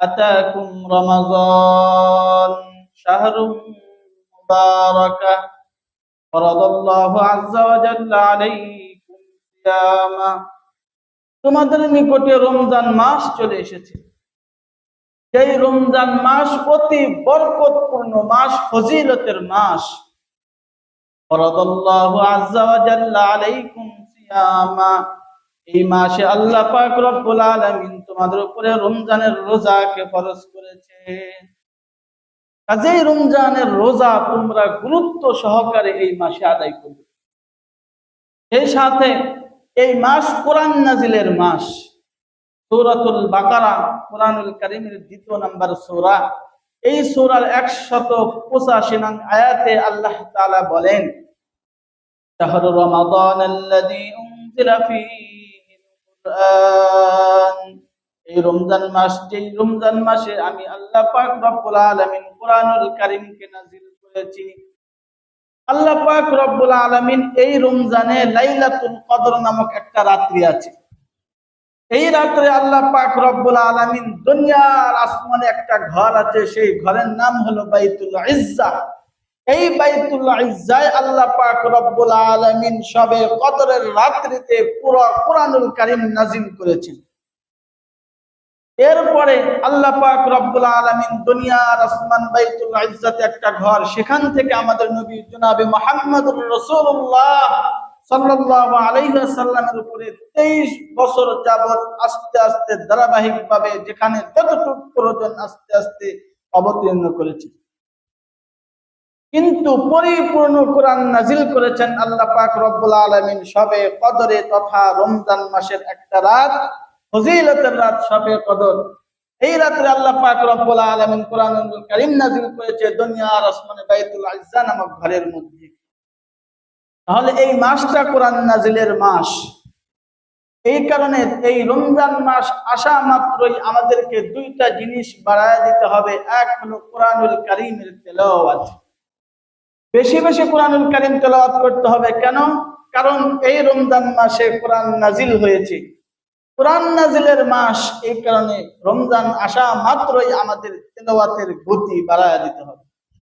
أتاكم رمضان شهر مبارك فرض الله عز وجل عليكم صياما তোমাদের নিকটে রমজান মাস চলে এসেছে। সেই রমজান মাস অতি বরকতপূর্ণ মাস, ফজিলতের মাস। ফরদাল্লাহু আযজা ওয়া জাল্লা আলাইকুম সিয়ামা, এই মাসে আল্লাহ পাক রব্বুল আলামিন তোমাদের উপরে রমজানের রোজাকে ফরজ করেছে। কাজেই রমজানের রোজা তোমরা গুরুত্ব সহকারে এই মাসে আদায় করবে। এই সাথে এই মাস কোরআন নাজিলের মাস। সূরাতুল বাকারা কোরআনুল কারীমের ২য় নম্বর সূরা। এই সূরার ১৮৫ নং আয়াতে আল্লাহ তাআলা বলেন, শাহরু রমাদানাল্লাযী উনজিলা ফীহিল কুরআন, এই রমজান মাস, যেই রমজান মাসে আমি আল্লাহ পাক রব্বুল আলামিন কোরআনুল কারীমকে নাজিল করেছি। আল্লাহ পাক রব্বুল আলামিন এই রমজানে লাইলাতুল কদর নামক একটা রাত্রি আছে। এই রাত্রে আল্লাহ পাক রব্বুল আলামিন দুনিয়ার আসমানে একটা ঘর আছে, সেই ঘরের নাম হলো বাইতুল ইজ্জা। এই বাইতুল ইজ্জায় আল্লাহ পাক রব্বুল আলামিন শবে কদরের রাত্রিতে পুরো কোরআনুল কারীম নাজিল করেছেন। এরপরে আল্লাহ পাক রব্বুল আলামিন দুনিয়ার আসমান বাইতুল ইজ্জাতে একটা ঘর, সেখান থেকে আমাদের নবী জনাবে মুহাম্মদুর রাসূলুল্লাহ সাল্লাল্লাহু আলাইহি ওয়াসাল্লামের উপরে 23 বছর যাবত আস্তে আস্তে ধারাবাহিকভাবে যেখানে যতটুকু প্রয়োজন আস্তে আস্তে অবতীর্ণ করেছেন। কিন্তু পরিপূর্ণ কোরআন নাজিল করেছেন আল্লাহ পাক রব্বুল আলামিন শবে কদরে তথা রমজান মাসের একটা রাত, ফজিলতের রাত শবে কদর। এই রাতে আল্লাহ পাক রব্বুল আলামিন কোরআনুল কারীম নাজিল করেছে দুনিয়ার আসমানে বাইতুল ইজ্জা নামক ঘরের মধ্যে। তাহলে এই মাসটা কোরআন নাজিলের মাস। এই কারণে এই রমজান মাস আসা মাত্রই আমাদেরকে দুইটা জিনিস বাড়ায় দিতে হবে। এক হলো কোরআনুল কারীমের তেলাওয়াত, বেশি বেশি কোরআনুল কারীম তেলাওয়াত করতে হবে। কেন? কারণ এই রমজান মাসে কোরআন নাজিল হয়েছে, কোরআন নাজিলের মাস। এই কারণে রমজান আসা মাত্রই আমাদের তেলাওয়াতের গতি বাড়ায় দিতে হবে।